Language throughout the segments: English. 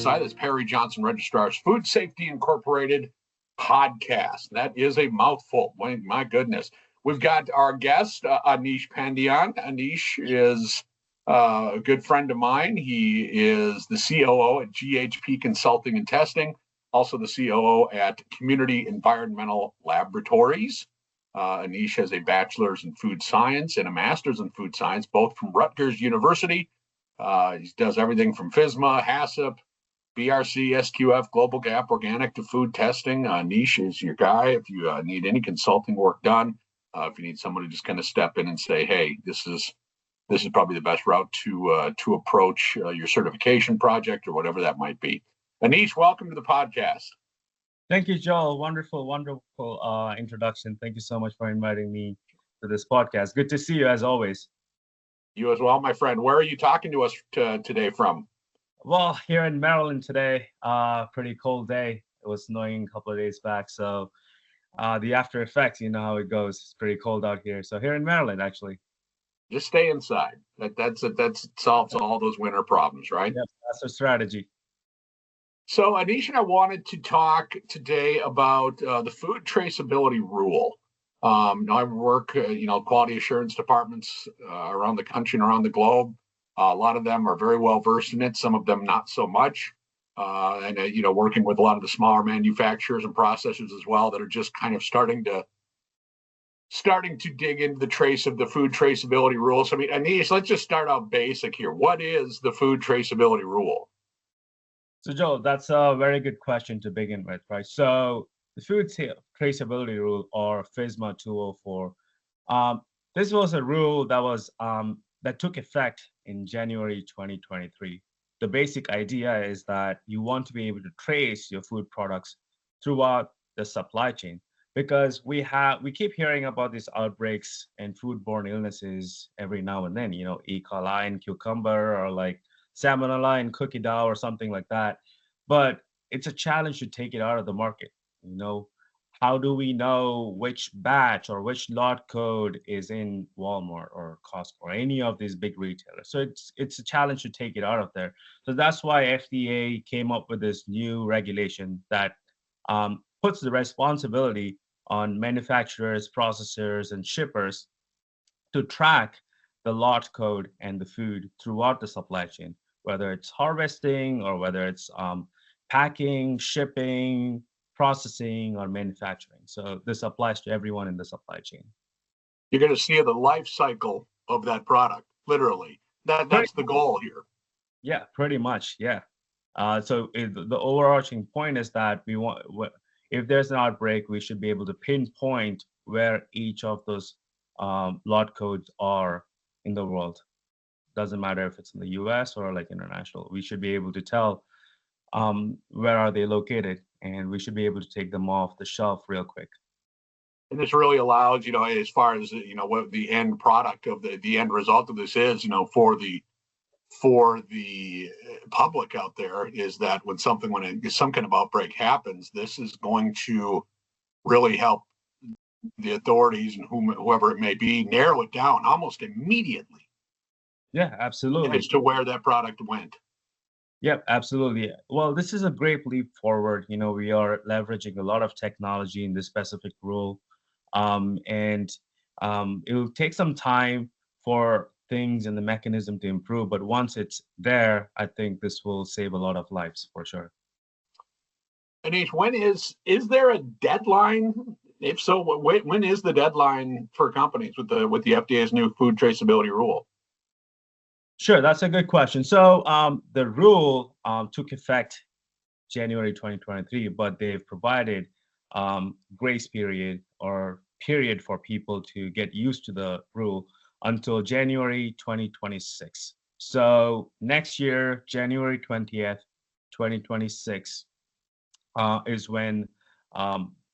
PJRFSI, that's Perry Johnson Registrars Food Safety Incorporated podcast. That is a mouthful. My goodness. We've got our guest, Anish Pandian. Anish is a good friend of mine. He is the COO at GHP Consulting and Testing, also the COO at Community Environmental Laboratories. Anish has a bachelor's in food science and a master's in food science, both from Rutgers University. He does everything from FSMA, HACCP, BRC, SQF, Global Gap, organic to food testing. Anish is your guy if you need any consulting work done. If you need someone to just kind of step in and say, hey, this is probably the best route to approach your certification project or whatever that might be. Anish, welcome to the podcast. Thank you, Joel. Wonderful introduction. Thank you so much for inviting me to this podcast. Good to see you as always. You as well, my friend. Where are you talking to us today from? Well, here in Maryland today, pretty cold day. It was snowing a couple of days back. So the after effects, you know how it goes. It's pretty cold out here. So here in Maryland, actually. Just stay inside. That solves all those winter problems, right? Yep, that's our strategy. So Anish and I wanted to talk today about the Food Traceability Rule. I work, quality assurance departments around the country and around the globe. A lot of them are very well versed in it. Some of them not so much. Working with a lot of the smaller manufacturers and processors as well that are just kind of starting to dig into the Food Traceability Rule. So, Anish, let's just start out basic here. What is the Food Traceability Rule? So, Joel, that's a very good question to begin with, right? So, the Food Traceability Rule, or FSMA 204, this was a rule that took effect in January 2023. The basic idea is that you want to be able to trace your food products throughout the supply chain, because we keep hearing about these outbreaks and foodborne illnesses every now and then. E. coli in cucumber, or like salmonella in cookie dough or something like that. But it's a challenge to take it out of the market. How do we know which batch or which lot code is in Walmart or Costco or any of these big retailers? So it's a challenge to take it out of there. So that's why FDA came up with this new regulation that puts the responsibility on manufacturers, processors, and shippers to track the lot code and the food throughout the supply chain, whether it's harvesting or whether it's packing, shipping, processing, or manufacturing. So this applies to everyone in the supply chain. You're going to see the life cycle of that product, literally. That's the goal here. Yeah, pretty much. Yeah. So the overarching point is that if there's an outbreak, we should be able to pinpoint where each of those lot codes are in the world. Doesn't matter if it's in the US or like international. We should be able to tell where are they located, and we should be able to take them off the shelf real quick. And this really allows, as far as, what the end product of the end result of this is, for the public out there, is that when some kind of outbreak happens, this is going to really help the authorities and whoever it may be narrow it down almost immediately. Yeah, absolutely. As to where that product went. Yep, absolutely. Well, this is a great leap forward. We are leveraging a lot of technology in this specific rule. It will take some time for things and the mechanism to improve. But once it's there, I think this will save a lot of lives for sure. Anish, is there a deadline? If so, when is the deadline for companies with the FDA's new Food Traceability Rule? Sure, that's a good question. So the rule took effect January 2023, but they've provided grace period for people to get used to the rule until January 2026. So next year, January 20th, 2026 is when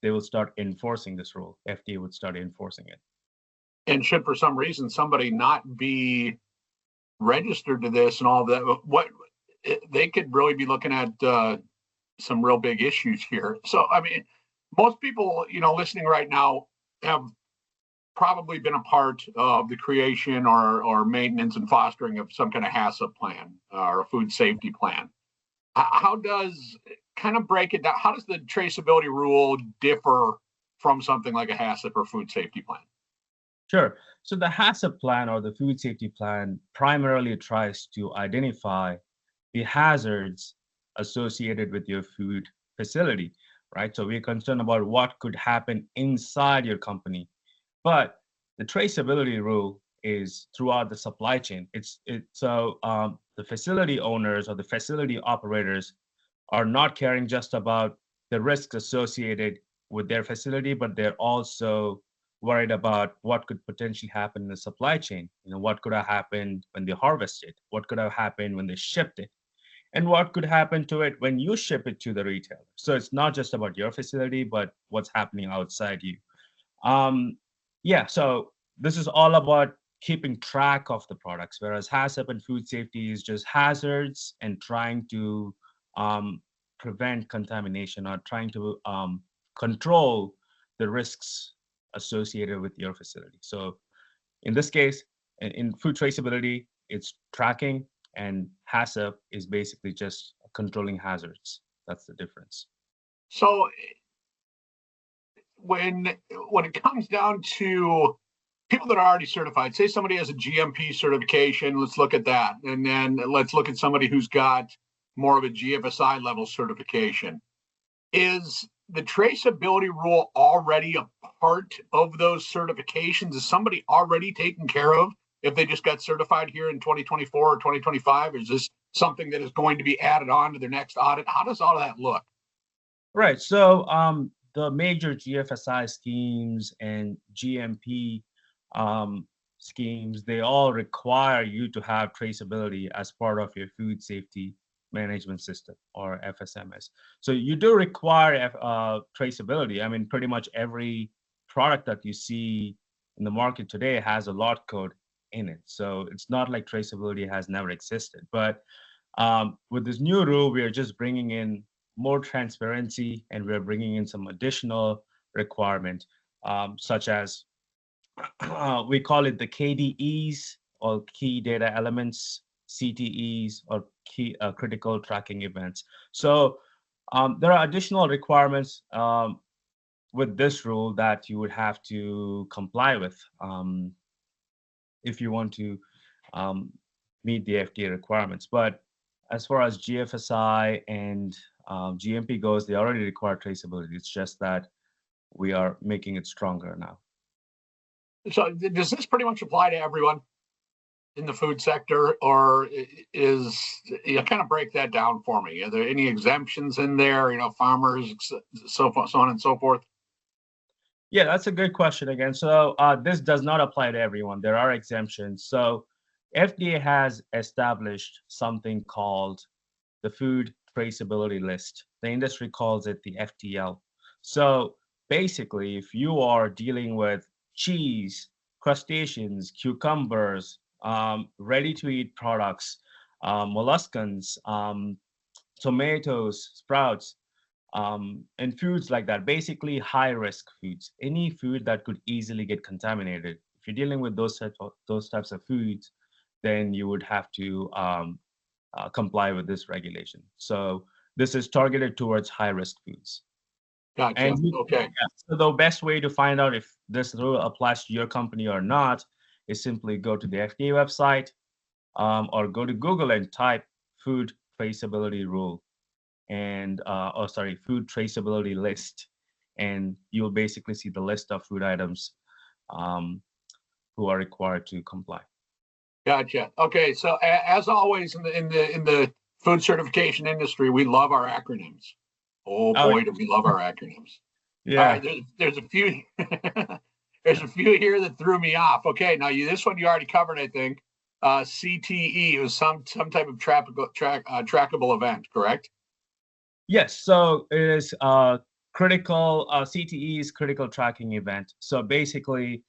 they will start enforcing this rule. FDA would start enforcing it. And should for some reason somebody not be registered to this and all that, what they could really be looking at some real big issues here. So, most people, listening right now have probably been a part of the creation or maintenance and fostering of some kind of HACCP plan or a food safety plan. How does kind of break it down? How does the traceability rule differ from something like a HACCP or food safety plan? Sure. So the HACCP plan or the food safety plan primarily tries to identify the hazards associated with your food facility, right? So we're concerned about what could happen inside your company. But the traceability rule is throughout the supply chain. The facility owners or the facility operators are not caring just about the risks associated with their facility, but they're also worried about what could potentially happen in the supply chain. You know, what could have happened when they harvested, what could have happened when they shipped it, and what could happen to it when you ship it to the retailer. So it's not just about your facility, but what's happening outside you. Um, yeah, so this is all about keeping track of the products, whereas HACCP and food safety is just hazards and trying to um, prevent contamination or trying to control the risks associated with your facility. So in this case, in food traceability, it's tracking, and HACCP is basically just controlling hazards. That's the difference. So when it comes down to people that are already certified, say somebody has a GMP certification, let's look at that. And then let's look at somebody who's got more of a GFSI level certification. Is the traceability rule already a part of those certifications? Is somebody already taken care of if they just got certified here in 2024 or 2025? Is this something that is going to be added on to their next audit? How does all of that look? Right. So the major GFSI schemes and GMP schemes, they all require you to have traceability as part of your food safety management system or FSMS. So you do require traceability. I mean, pretty much every product that you see in the market today has a lot code in it. So it's not like traceability has never existed. But with this new rule, we are just bringing in more transparency, and we're bringing in some additional requirement, such as we call it the KDEs or key data elements, CTEs or key critical tracking events. So there are additional requirements with this rule that you would have to comply with if you want to meet the FDA requirements. But as far as GFSI and GMP goes, they already require traceability. It's just that we are making it stronger now. So does this pretty much apply to everyone in the food sector, or is, kind of break that down for me? Are there any exemptions in there, farmers, so on and so forth? Yeah, that's a good question again. So this does not apply to everyone. There are exemptions. So FDA has established something called the Food Traceability List. The industry calls it the FTL. So basically, if you are dealing with cheese, crustaceans, cucumbers, ready-to-eat products, molluscans, tomatoes, sprouts, and foods like that, basically high-risk foods, any food that could easily get contaminated. If you're dealing with those types of foods, then you would have to comply with this regulation. So this is targeted towards high-risk foods. Gotcha. Okay. So the best way to find out if this rule applies to your company or not is simply go to the FDA website or go to Google and type Food Traceability Rule and Food Traceability List, and you'll basically see the list of food items who are required to comply. Gotcha. Okay, so as always in the food certification industry, we love our acronyms. Oh boy, do we love our acronyms. Yeah. All right, there's a few there's a few here that threw me off. Okay, now this one you already covered, I think. CTE was some type of trackable event, correct? Yes. So it is critical CTE is critical tracking event. So basically,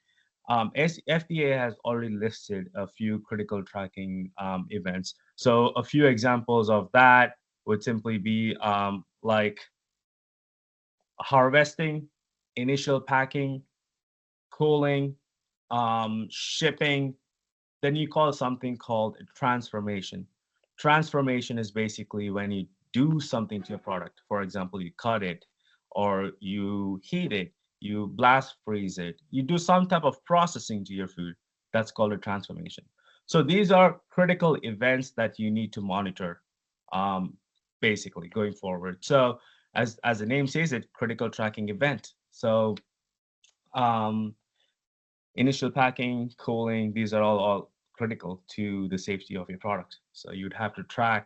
FDA has already listed a few critical tracking events. So a few examples of that would simply be like harvesting, initial packing, cooling, shipping. Then you call something called transformation. Transformation is basically when you do something to your product. For example, you cut it, or you heat it, you blast freeze it, you do some type of processing to your food. That's called a transformation. So these are critical events that you need to monitor, um, basically going forward. So as the name says it, critical tracking event. So um, initial packing, cooling, these are all critical to the safety of your product. So you'd have to track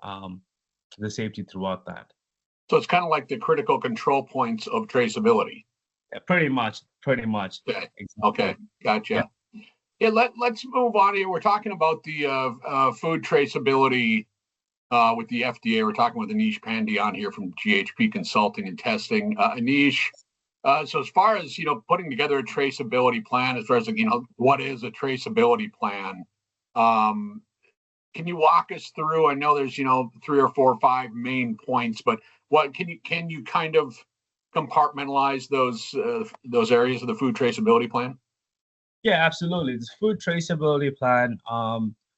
um, the safety throughout that. So it's kind of like the critical control points of traceability. Yeah, pretty much. Okay. Exactly. Okay. Gotcha. Yeah. Yeah. Let's move on here. We're talking about the food traceability with the FDA. We're talking with Anish Pandian here from GHP Consulting and Testing. Anish, so as far as putting together a traceability plan, as far as what is a traceability plan? Can you walk us through? I know there's 3 or 4 or 5 main points, but what can you kind of compartmentalize those areas of the food traceability plan? Yeah, absolutely. This food traceability plan,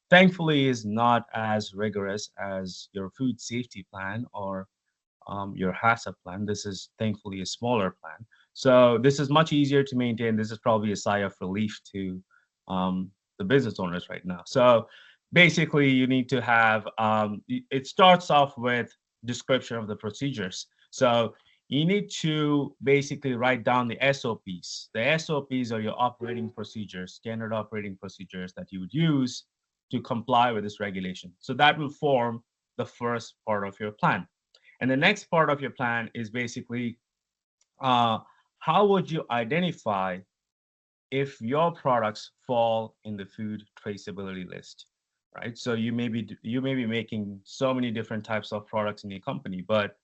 thankfully, is not as rigorous as your food safety plan or your HACCP plan. This is thankfully a smaller plan. So this is much easier to maintain. This is probably a sigh of relief to the business owners right now. So basically, you need to have, it starts off with description of the procedures. So you need to basically write down the SOPs. The SOPs are your operating procedures, standard operating procedures that you would use to comply with this regulation. So that will form the first part of your plan. And the next part of your plan is basically how would you identify if your products fall in the food traceability list, right? So you may be making so many different types of products in your company, but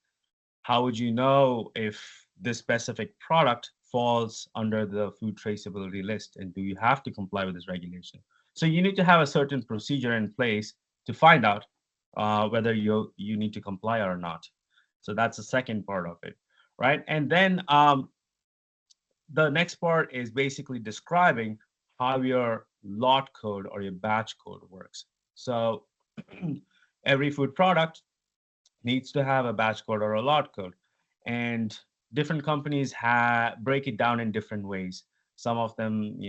how would you know if this specific product falls under the food traceability list, and do you have to comply with this regulation? So you need to have a certain procedure in place to find out whether you need to comply or not. So that's the second part of it, right? And then the next part is basically describing how your lot code or your batch code works. So every food product needs to have a batch code or a lot code, and different companies break it down in different ways. Some of them,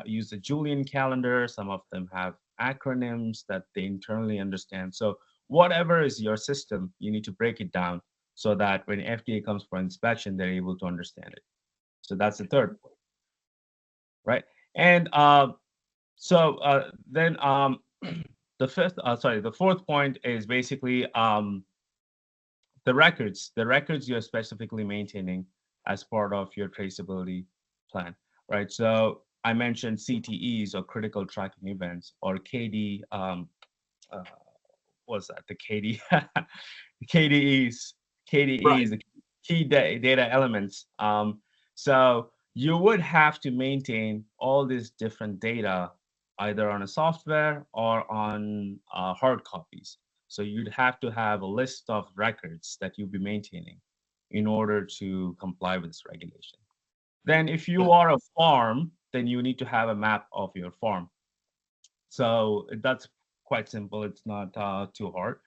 use the Julian calendar. Some of them have acronyms that they internally understand. So whatever is your system, you need to break it down so that when FDA comes for inspection, they're able to understand it. So that's the third point, right? And then the fourth point is basically the records you're specifically maintaining as part of your traceability plan, right? So I mentioned CTEs, or critical tracking events, or KD. What's that? The KD, KDEs, Right. the key data elements. So you would have to maintain all these different data either on a software or on hard copies. So you'd have to have a list of records that you'll be maintaining in order to comply with this regulation. Then if you are a farm, then you need to have a map of your farm. So that's quite simple. It's not too hard.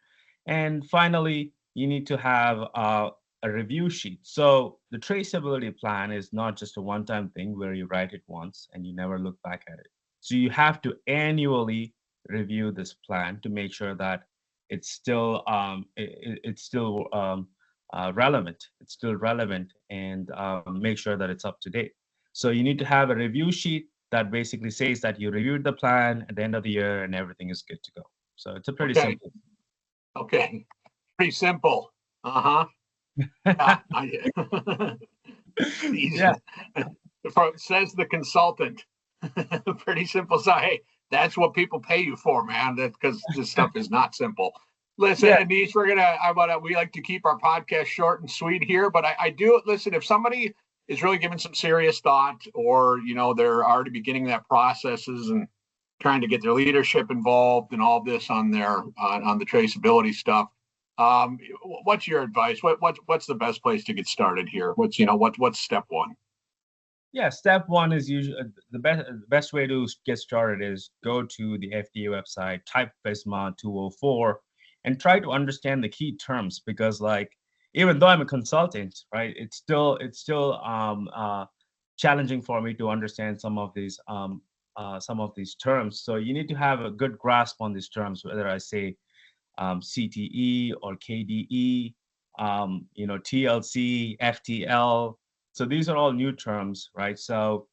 And finally, you need to have a review sheet. So the traceability plan is not just a one-time thing where you write it once and you never look back at it. So you have to annually review this plan to make sure that it's still relevant. It's still relevant, and make sure that it's up to date. So you need to have a review sheet that basically says that you reviewed the plan at the end of the year and everything is good to go. So it's a pretty simple. Okay. Pretty simple. Uh-huh. Yeah. Says the consultant. Pretty simple. So hey, that's what people pay you for, man. That because this stuff is not simple. Listen, Yeah. Anish, we like to keep our podcast short and sweet here, but I do listen. If somebody is really giving some serious thought, or they're already beginning that processes and trying to get their leadership involved and all this on their on the traceability stuff, what's your advice? What's the best place to get started here? What's step one? Yeah, step one is usually the best way to get started is go to the FDA website, type FSMA 204, and try to understand the key terms, because like, even though I'm a consultant, right, it's still challenging for me to understand some of these terms. So you need to have a good grasp on these terms, whether I say CTE or KDE, TLC, FTL. So these are all new terms, right? So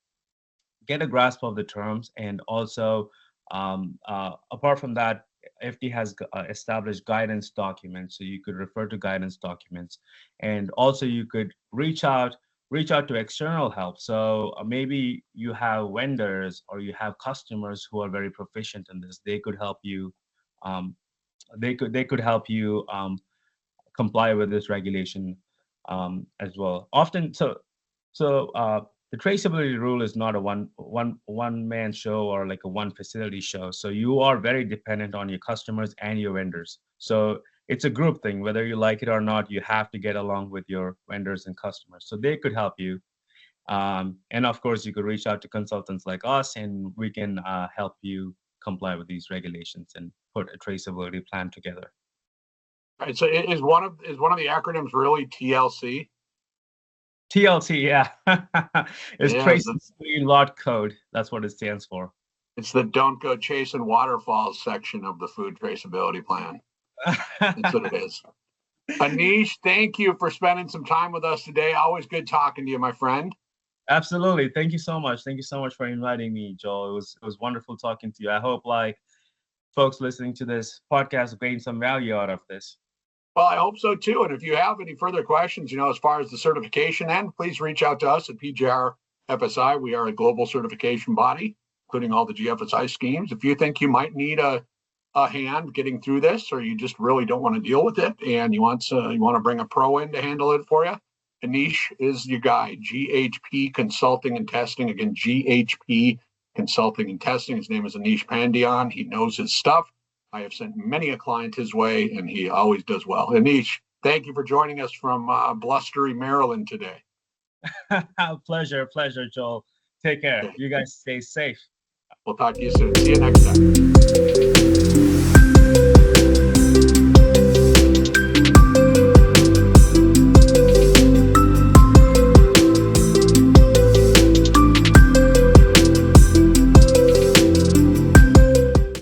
get a grasp of the terms, and also apart from that, FD has established guidance documents, so you could refer to guidance documents, and also you could reach out to external help. So maybe you have vendors or you have customers who are very proficient in this. They could help you. They could help you comply with this regulation as well. Often, the traceability rule is not a one man show or like a one facility show. So you are very dependent on your customers and your vendors. So it's a group thing. Whether you like it or not, you have to get along with your vendors and customers. So they could help you. And of course, you could reach out to consultants like us, and we can help you comply with these regulations and put a traceability plan together. All right. So is one of the acronyms really TLC? TLC, yeah. It's Yeah, traceability lot code. That's what it stands for. It's the don't go chasing waterfalls section of the food traceability plan. That's what it is. Anish, thank you for spending some time with us today. Always good talking to you, my friend. Absolutely. Thank you so much. Thank you so much for inviting me, Joel. It was wonderful talking to you. I hope like folks listening to this podcast gain some value out of this. Well, I hope so too. And if you have any further questions, as far as the certification end, please reach out to us at PJRFSI. We are a global certification body, including all the GFSI schemes. If you think you might need a hand getting through this, or you just really don't want to deal with it, and you want to bring a pro in to handle it for you, Anish is your guy. GHP Consulting and Testing. Again, GHP Consulting and Testing. His name is Anish Pandian. He knows his stuff. I have sent many a client his way, and he always does well. Anish, thank you for joining us from blustery Maryland today. Pleasure, Joel. Take care. Okay. You guys stay safe. We'll talk to you soon. See you next time.